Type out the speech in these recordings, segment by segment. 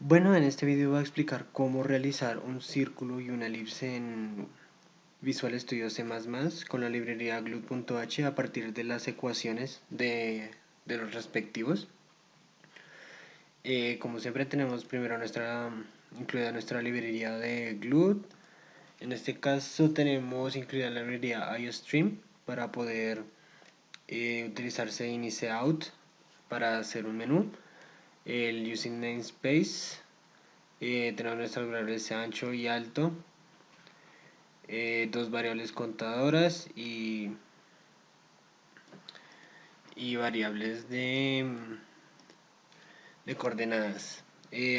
Bueno, en este video voy a explicar cómo realizar un círculo y una elipse en Visual Studio C++ con la librería glue.h a partir de las ecuaciones de los respectivos. Como siempre tenemos primero incluida nuestra librería de glue. En este caso tenemos incluida la librería IOStream para poder utilizarse iniceout para hacer un menú, el using namespace, tenemos nuestras variables ancho y alto, dos variables contadoras y variables de coordenadas.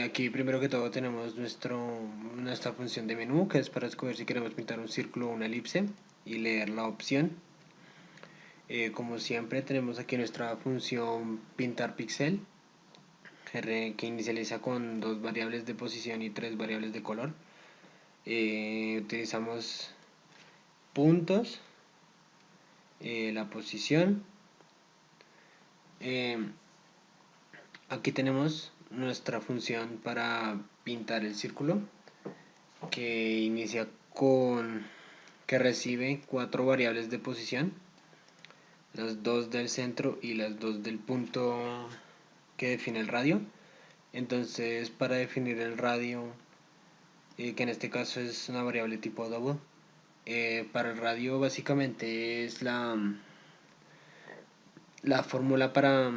Aquí primero que todo tenemos nuestra función de menú, que es para escoger si queremos pintar un círculo o una elipse y leer la opción. Como siempre tenemos aquí nuestra función pintar pixel, que inicializa con dos variables de posición y tres variables de color. Utilizamos puntos, la posición. Aquí tenemos nuestra función para pintar el círculo, que inicia que recibe cuatro variables de posición, las dos del centro y las dos del punto que define el radio. Entonces, para definir el radio, que en este caso es una variable tipo double, para el radio básicamente es la fórmula para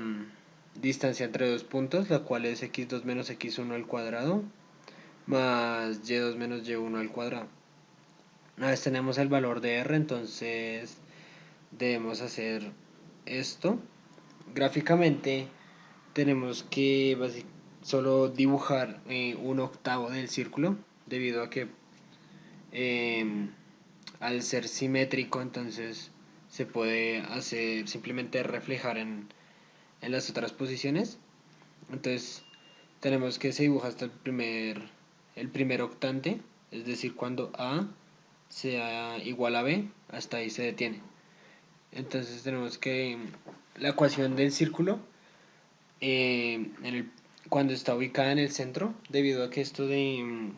distancia entre dos puntos, la cual es x2 menos x1 al cuadrado más y2 menos y1 al cuadrado. Una vez tenemos el valor de r, entonces debemos hacer esto. Gráficamente tenemos que solo dibujar un octavo del círculo, debido a que al ser simétrico, entonces se puede hacer simplemente reflejar en las otras posiciones. Entonces tenemos que se dibuja hasta el primer octante, es decir, cuando A sea igual a B, hasta ahí se detiene. Entonces tenemos que la ecuación del círculo, cuando está ubicada en el centro, debido a que esto de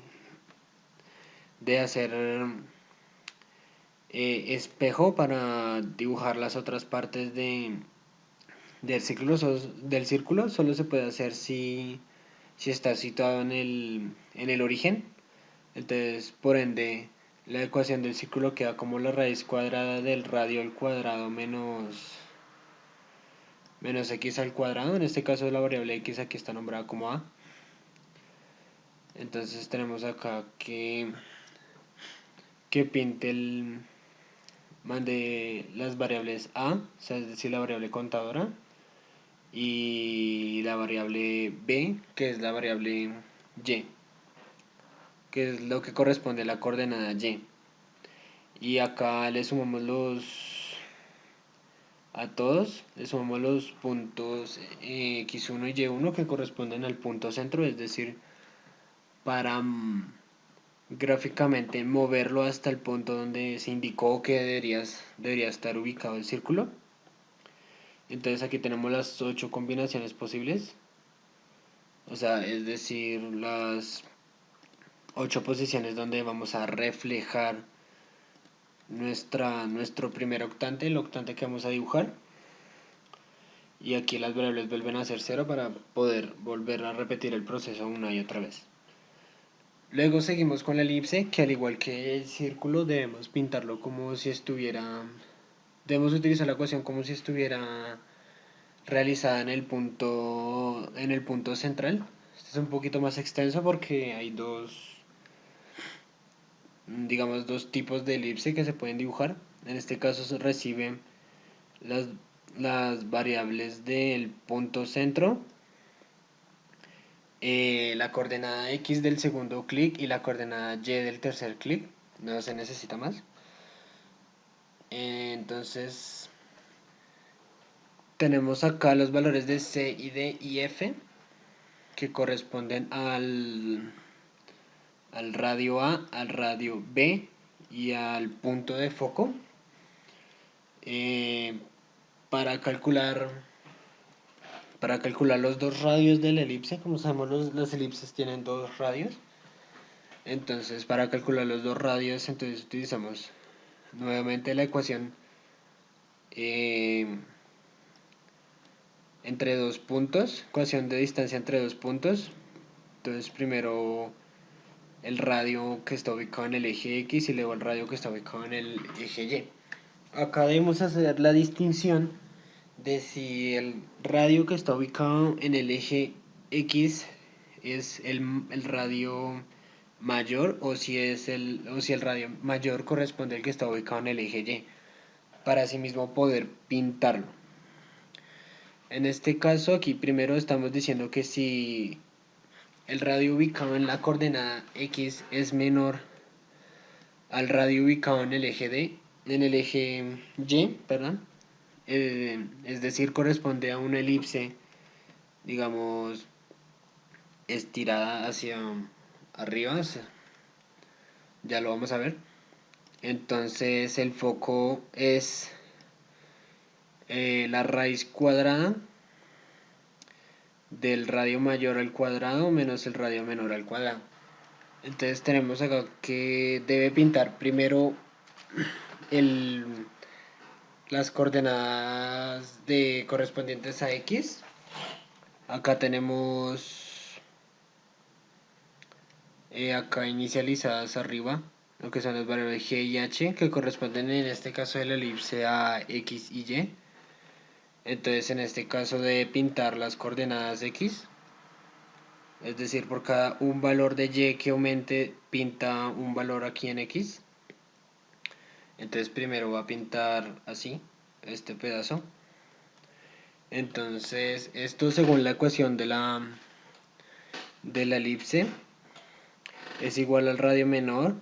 hacer espejo para dibujar las otras partes del círculo solo se puede hacer si está situado en el origen. Entonces, por ende, la ecuación del círculo queda como la raíz cuadrada del radio al cuadrado menos x al cuadrado. En este caso la variable x aquí está nombrada como a. Entonces tenemos acá que pinte mande las variables a, o sea, es decir, la variable contadora, y la variable b, que es la variable y, que es lo que corresponde a la coordenada y. Y acá le sumamos a todos le sumamos los puntos x1 y y1 que corresponden al punto centro, es decir, para gráficamente moverlo hasta el punto donde se indicó que debería estar ubicado el círculo. Entonces aquí tenemos las 8 combinaciones posibles, o sea, es decir, las 8 posiciones donde vamos a reflejar nuestro primer octante, el octante que vamos a dibujar. Y aquí las variables vuelven a ser 0 para poder volver a repetir el proceso una y otra vez. Luego seguimos con la elipse, que al igual que el círculo debemos pintarlo como si estuviera... Debemos utilizar la ecuación como si estuviera realizada en el punto central. Este es un poquito más extenso porque hay dos tipos de elipse que se pueden dibujar. En este caso se reciben las variables del punto centro, la coordenada x del segundo clic y la coordenada y del tercer clic. No se necesita más. Entonces tenemos acá los valores de c y d y f, que corresponden al radio A, al radio B y al punto de foco. Para calcular para calcular los dos radios de la elipse. Como sabemos, las elipses tienen dos radios. Entonces, para calcular los dos radios, entonces utilizamos nuevamente la ecuación entre dos puntos, ecuación de distancia entre dos puntos. Entonces, primero el radio que está ubicado en el eje X y luego el radio que está ubicado en el eje Y. Acá debemos hacer la distinción de si el radio que está ubicado en el eje X es el radio mayor o si el radio mayor corresponde al que está ubicado en el eje Y, para asimismo poder pintarlo. En este caso aquí primero estamos diciendo que si el radio ubicado en la coordenada X es menor al radio ubicado en el eje Y, perdón, es decir, corresponde a una elipse, digamos, estirada hacia arriba, ya lo vamos a ver. Entonces el foco es la raíz cuadrada del radio mayor al cuadrado menos el radio menor al cuadrado. Entonces tenemos acá que debe pintar primero las coordenadas correspondientes a X. Acá tenemos acá inicializadas arriba lo que son las variables G y H, que corresponden en este caso de la elipse a X y Y. Entonces en este caso debe pintar las coordenadas X, es decir, por cada un valor de Y que aumente, pinta un valor aquí en X. Entonces primero va a pintar así, este pedazo. Entonces esto, según la ecuación de la elipse, es igual al radio menor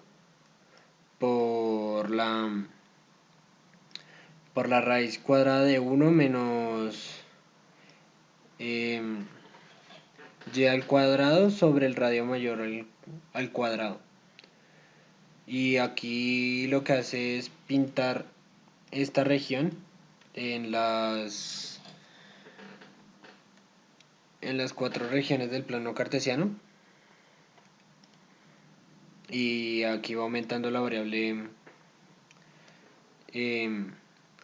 por la raíz cuadrada de 1 menos y al cuadrado sobre el radio mayor al cuadrado. Y aquí lo que hace es pintar esta región en las cuatro regiones del plano cartesiano, y aquí va aumentando la variable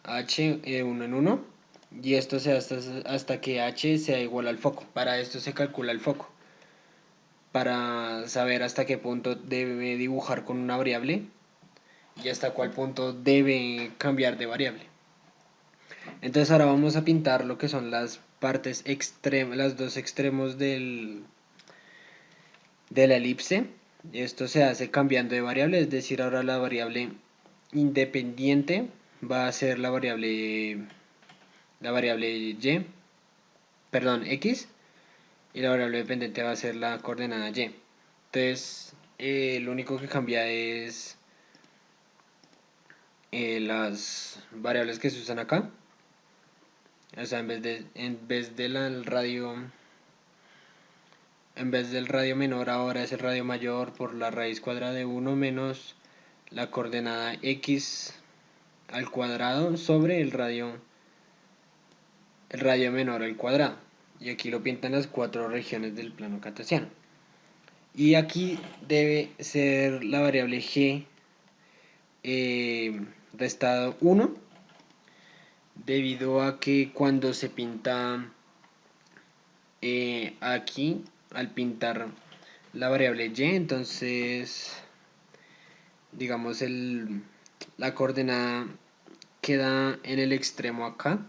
h 1 en 1, y esto se hace hasta que h sea igual al foco. Para esto se calcula el foco, para saber hasta qué punto debe dibujar con una variable y hasta cuál punto debe cambiar de variable. Entonces ahora vamos a pintar lo que son las partes extremas, los dos extremos de la elipse. Esto se hace cambiando de variable, es decir, ahora la variable independiente va a ser la variable X, y la variable dependiente va a ser la coordenada Y. Entonces lo único que cambia es las variables que se usan acá. O sea, en vez del radio menor, ahora es el radio mayor por la raíz cuadrada de 1 menos la coordenada X al cuadrado sobre el radio menor al cuadrado. Y aquí lo pintan las cuatro regiones del plano cartesiano. Y aquí debe ser la variable G restado 1, debido a que cuando se pinta aquí, al pintar la variable Y, entonces digamos la coordenada queda en el extremo acá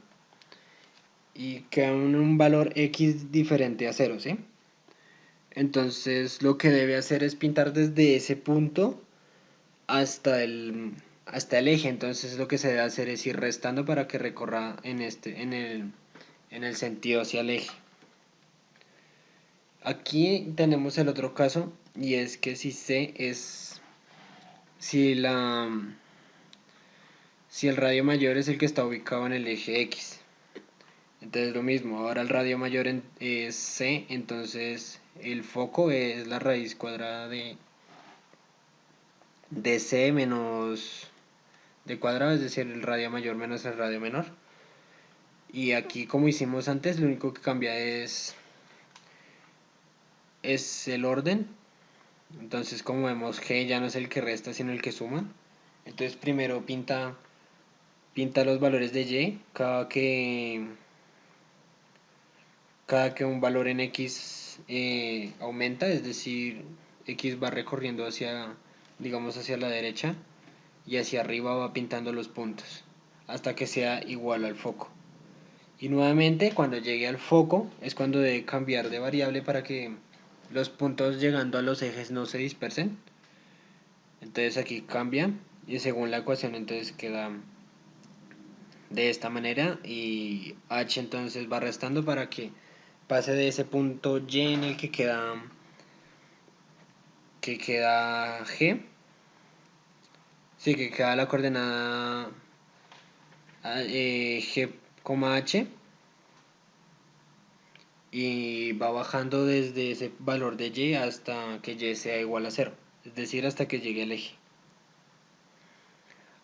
y queda un valor X diferente a 0, ¿sí? Entonces lo que debe hacer es pintar desde ese punto hasta el eje. Entonces lo que se debe hacer es ir restando para que recorra en el sentido hacia el eje. Aquí tenemos el otro caso, y es que si el radio mayor es el que está ubicado en el eje X. Entonces lo mismo, ahora el radio mayor es C, entonces el foco es la raíz cuadrada de C menos d cuadrado, es decir, el radio mayor menos el radio menor. Y aquí, como hicimos antes, lo único que cambia es el orden. Entonces, como vemos, G ya no es el que resta, sino el que suma. Entonces, primero pinta los valores de Y cada que un valor en X aumenta, es decir, X va recorriendo digamos, hacia la derecha, y hacia arriba va pintando los puntos hasta que sea igual al foco. Y nuevamente, cuando llegue al foco es cuando debe cambiar de variable para que los puntos llegando a los ejes no se dispersen. Entonces aquí cambia, y según la ecuación entonces queda de esta manera, y h entonces va restando para que pase de ese punto Y en el que queda G. Sí, que queda la coordenada G, H, y va bajando desde ese valor de Y hasta que Y sea igual a 0, es decir, hasta que llegue al eje.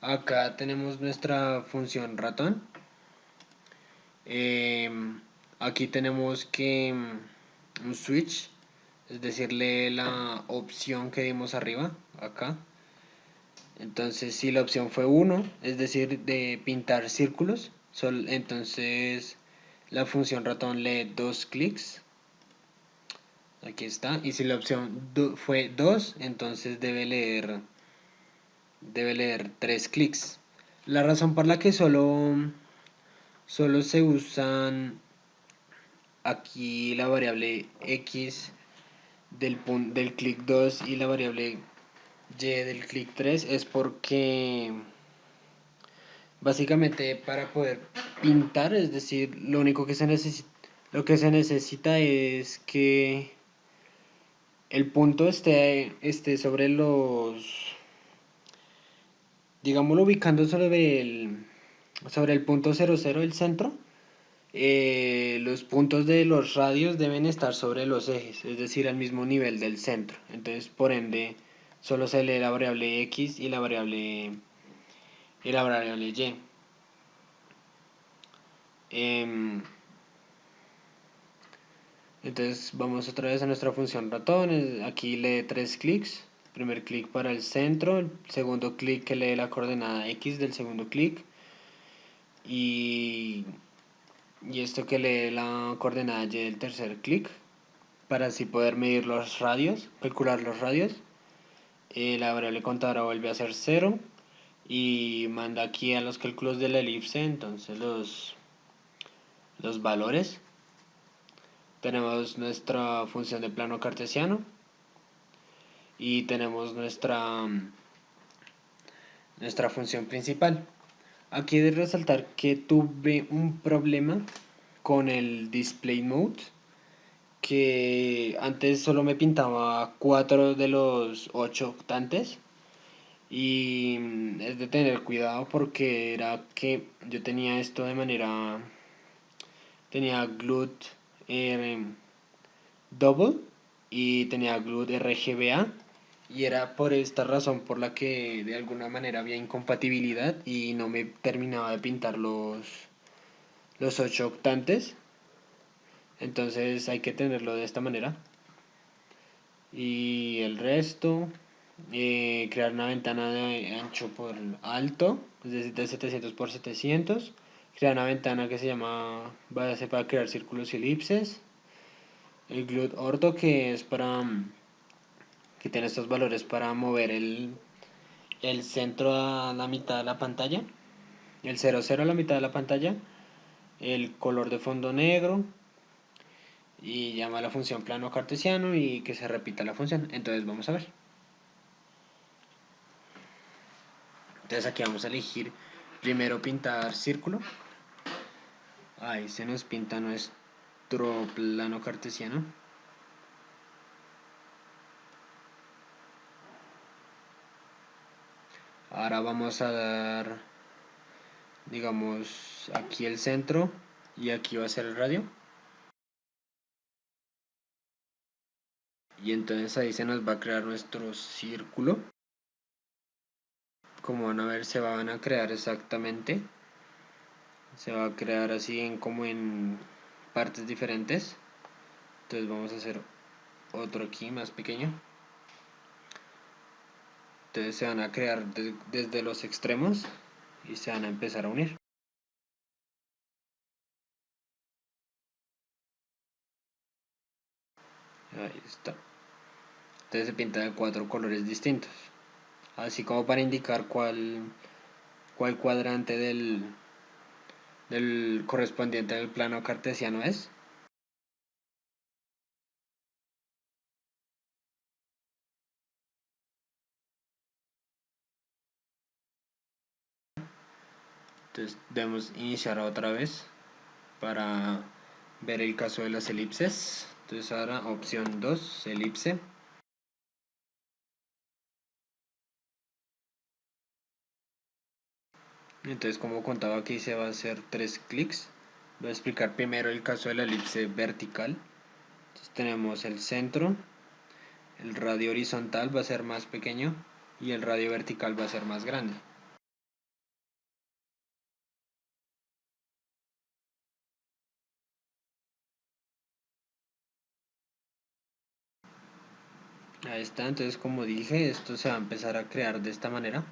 Acá tenemos nuestra función ratón. Aquí tenemos que un switch, es decirle la opción que dimos arriba, acá. Entonces, si la opción fue 1, es decir, de pintar círculos, entonces la función ratón lee 2 clics. Aquí está. Y si la opción fue 2, entonces debe leer 3 clics. La razón por la que solo se usan aquí la variable x del clic 2 y la variable y del clic 3 es porque básicamente para poder pintar, es decir, lo único que se necesita es que el punto esté sobre digámoslo, ubicando sobre el punto 00 del centro. Los puntos de los radios deben estar sobre los ejes, es decir, al mismo nivel del centro. Entonces, por ende, solo se lee la variable x y la variable y. Em, entonces, vamos otra vez a nuestra función ratón. Aquí lee 3 clics. Primer clic para el centro, el segundo clic que lee la coordenada x del segundo clic, y esto que lee la coordenada y del tercer clic, para así poder medir los radios, calcular los radios. La variable contadora vuelve a ser 0 y manda aquí a los cálculos de la elipse entonces los valores. Tenemos nuestra función de plano cartesiano y tenemos nuestra función principal. Aquí he de resaltar que tuve un problema con el display mode, que antes solo me pintaba 4 de los 8 octantes, y es de tener cuidado porque era que yo tenía esto tenía GLUT double y tenía GLUT RGBA, y era por esta razón por la que de alguna manera había incompatibilidad y no me terminaba de pintar los 8 octantes. Entonces hay que tenerlo de esta manera. Y el resto, crear una ventana de ancho por alto, es decir, de 700 por 700. Crear una ventana que se llama base para crear círculos y elipses. El GLUT ortho, que es que tiene estos valores para mover el centro a la mitad de la pantalla, el 00 a la mitad de la pantalla, el color de fondo negro, y llama a la función plano cartesiano y que se repita la función. Entonces vamos a ver. Entonces aquí vamos a elegir primero pintar círculo. Ahí se nos pinta nuestro plano cartesiano. Ahora vamos a dar, digamos, aquí el centro y aquí va a ser el radio. Y entonces ahí se nos va a crear nuestro círculo. Como van a ver, se van a crear exactamente se va a crear así como en partes diferentes. Entonces vamos a hacer otro aquí más pequeño. Entonces se van a crear desde los extremos y se van a empezar a unir. Ahí está. Entonces se pinta de 4 colores distintos, así como para indicar cuál cuadrante del correspondiente del plano cartesiano es. Entonces debemos iniciar otra vez para ver el caso de las elipses. Entonces ahora opción 2, elipse. Entonces, como contaba aquí, se va a hacer 3 clics. Voy a explicar primero el caso de la elipse vertical. Entonces tenemos el centro, el radio horizontal va a ser más pequeño y el radio vertical va a ser más grande. Ahí está. Entonces, como dije, esto se va a empezar a crear de esta manera.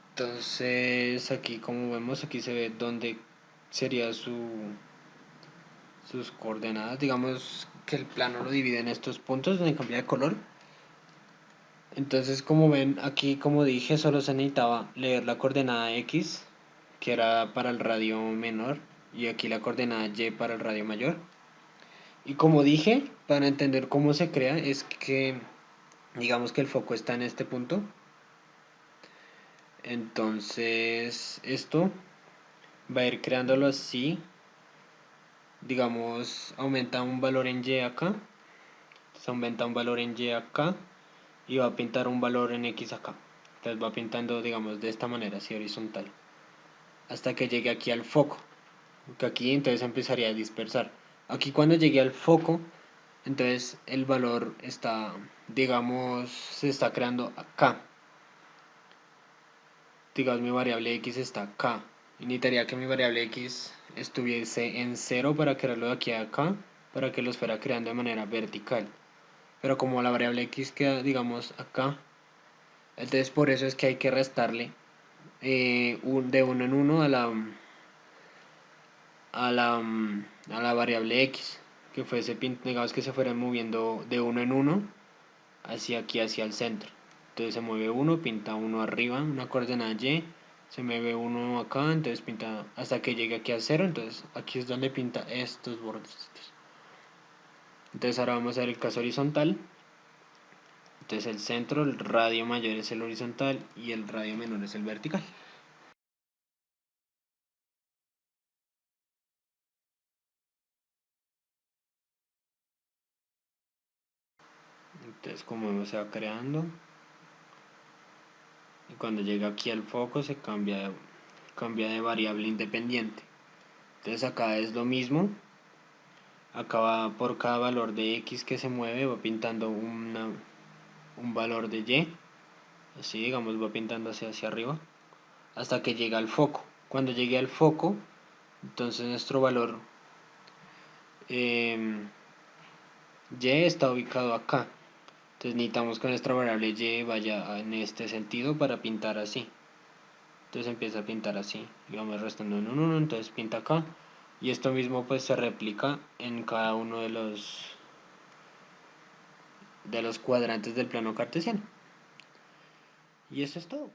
Entonces aquí, como vemos, aquí se ve dónde sería sus coordenadas. Digamos que el plano lo divide en estos puntos donde cambia de color. Entonces, como ven aquí, como dije, solo se necesitaba leer la coordenada X, que era para el radio menor, y aquí la coordenada Y para el radio mayor. Y como dije, para entender cómo se crea, es que digamos que el foco está en este punto. Entonces esto va a ir creándolo así. Digamos, aumenta un valor en Y acá. Se aumenta un valor en Y acá. Y va a pintar un valor en X acá. Entonces va pintando, digamos, de esta manera, así horizontal. Hasta que llegue aquí al foco. Que aquí entonces empezaría a dispersar. Aquí cuando llegue al foco, entonces el valor está, digamos, se está creando acá. Digamos, mi variable X está acá. Y necesitaría que mi variable X estuviese en 0 para crearlo de aquí a acá, para que los fuera creando de manera vertical. Pero como la variable X queda, digamos, acá, entonces por eso es que hay que restarle de 1 en 1 a la variable X, que fuese, digamos que se fueran moviendo de 1 en 1 hacia aquí, hacia el centro. Entonces se mueve 1, pinta 1 arriba, una coordenada Y, se mueve 1 acá, entonces pinta hasta que llegue aquí a 0, entonces aquí es donde pinta estos bordes. Entonces ahora vamos a ver el caso horizontal. Entonces el centro, el radio mayor es el horizontal y el radio menor es el vertical. Entonces, como vemos, se va creando. Y cuando llega aquí al foco se cambia de variable independiente. Entonces acá es lo mismo. Acá va por cada valor de X que se mueve, va pintando un valor de Y. Así, digamos, va pintando hacia arriba. Hasta que llega al foco. Cuando llegue al foco, entonces nuestro valor Y está ubicado acá. Entonces necesitamos que nuestra variable Y vaya en este sentido para pintar así. Entonces empieza a pintar así. Y vamos restando en un 1, entonces pinta acá. Y esto mismo pues se replica en cada uno de los cuadrantes del plano cartesiano. Y eso es todo.